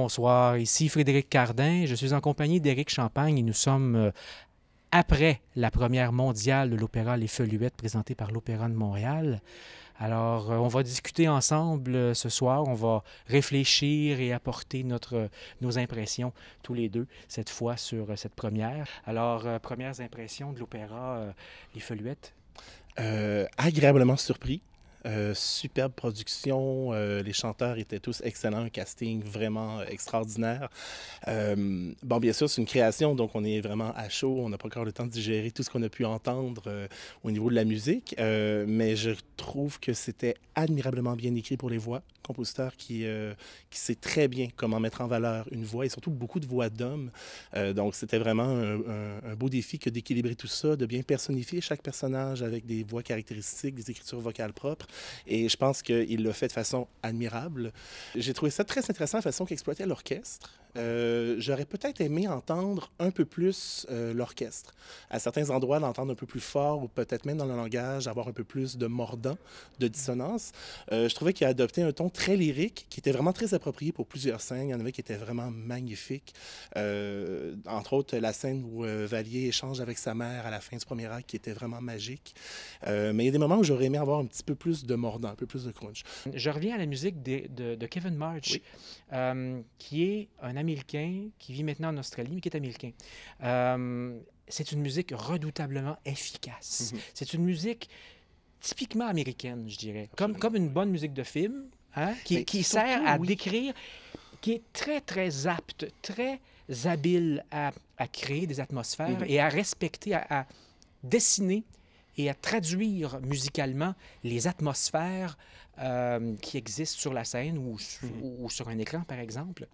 Bonsoir, ici Frédéric Cardin. Je suis en compagnie d'Éric Champagne et nous sommes après la première mondiale de l'opéra Les Feluettes présentée par l'Opéra de Montréal. Alors, on va discuter ensemble ce soir. On va réfléchir et apporter nos impressions tous les deux, cette fois sur cette première. Alors, premières impressions de l'opéra Les Feluettes? Agréablement surpris. Superbe production, les chanteurs étaient tous excellents, un casting vraiment extraordinaire. Bon, bien sûr, c'est une création, donc on est vraiment à chaud, on n'a pas encore le temps de digérer tout ce qu'on a pu entendre au niveau de la musique, mais je trouve que c'était admirablement bien écrit pour les voix. Compositeur qui sait très bien comment mettre en valeur une voix et surtout beaucoup de voix d'hommes. Donc, c'était vraiment un beau défi que d'équilibrer tout ça, de bien personnifier chaque personnage avec des voix caractéristiques, des écritures vocales propres. Et je pense qu'il l'a fait de façon admirable. J'ai trouvé ça très intéressant, la façon qu'exploitait l'orchestre. J'aurais peut-être aimé entendre un peu plus l'orchestre. À certains endroits, l'entendre un peu plus fort ou peut-être même dans le langage, avoir un peu plus de mordant, de dissonance. Je trouvais qu'il a adopté un ton très lyrique qui était vraiment très approprié pour plusieurs scènes. Il y en avait qui étaient vraiment magnifiques. Entre autres, la scène où Vallier échange avec sa mère à la fin du premier acte qui était vraiment magique. Mais il y a des moments où j'aurais aimé avoir un petit peu plus de mordant, un peu plus de crunch. Je reviens à la musique de Kevin March, Oui. qui est un Américain qui vit maintenant en Australie, mais qui est américain. C'est une musique redoutablement efficace. C'est une musique typiquement américaine, je dirais. Comme une bonne musique de film, hein, qui sert à décrire, qui est très, très apte, très habile à créer des atmosphères et à respecter, à dessiner et à traduire musicalement les atmosphères qui existent sur la scène ou sur un écran, par exemple.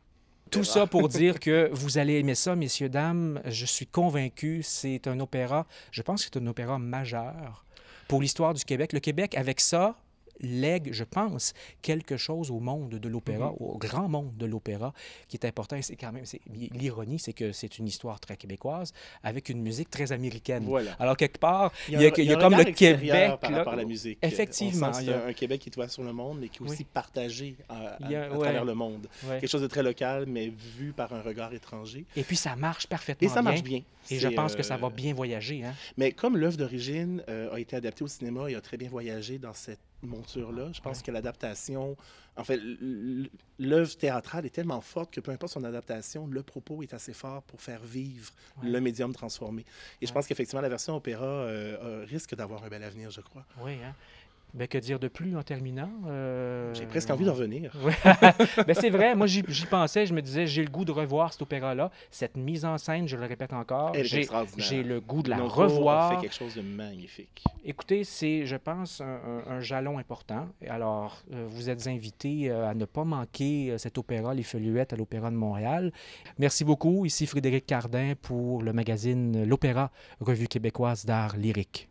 Tout ça pour dire que vous allez aimer ça, messieurs, dames. Je suis convaincu, c'est un opéra, je pense que c'est un opéra majeur pour l'histoire du Québec. Le Québec, avec ça, lègue, je pense, quelque chose au monde de l'opéra, au grand monde de l'opéra, qui est important. Et c'est quand même, l'ironie, c'est que c'est une histoire très québécoise avec une musique très américaine. Voilà. Alors, quelque part, il y a comme le Québec par rapport à la musique. Effectivement. C'est un Québec qui est ouvert sur le monde, mais qui est aussi partagé à travers le monde. Ouais. Quelque chose de très local, mais vu par un regard étranger. Et puis, ça marche parfaitement bien. Et ça marche bien. Et je pense que ça va bien voyager. Hein? Mais comme l'œuvre d'origine a été adaptée au cinéma et a très bien voyagé dans cette monture-là, je pense que l'adaptation... En fait, l'œuvre théâtrale est tellement forte que peu importe son adaptation, le propos est assez fort pour faire vivre le médium transformé. Et je pense qu'effectivement, la version opéra risque d'avoir un bel avenir, je crois. Oui, hein? Ben, que dire de plus en terminant? J'ai presque envie d'en revenir. Ben, c'est vrai, moi j'y pensais, je me disais, j'ai le goût de revoir cet opéra-là. Cette mise en scène, je le répète encore, j'ai le goût de la revoir. On fait quelque chose de magnifique. Écoutez, c'est, je pense, un jalon important. Alors, vous êtes invités à ne pas manquer cet opéra, Les Feluettes, à l'Opéra de Montréal. Merci beaucoup. Ici Frédéric Cardin pour le magazine L'Opéra, revue québécoise d'art lyrique.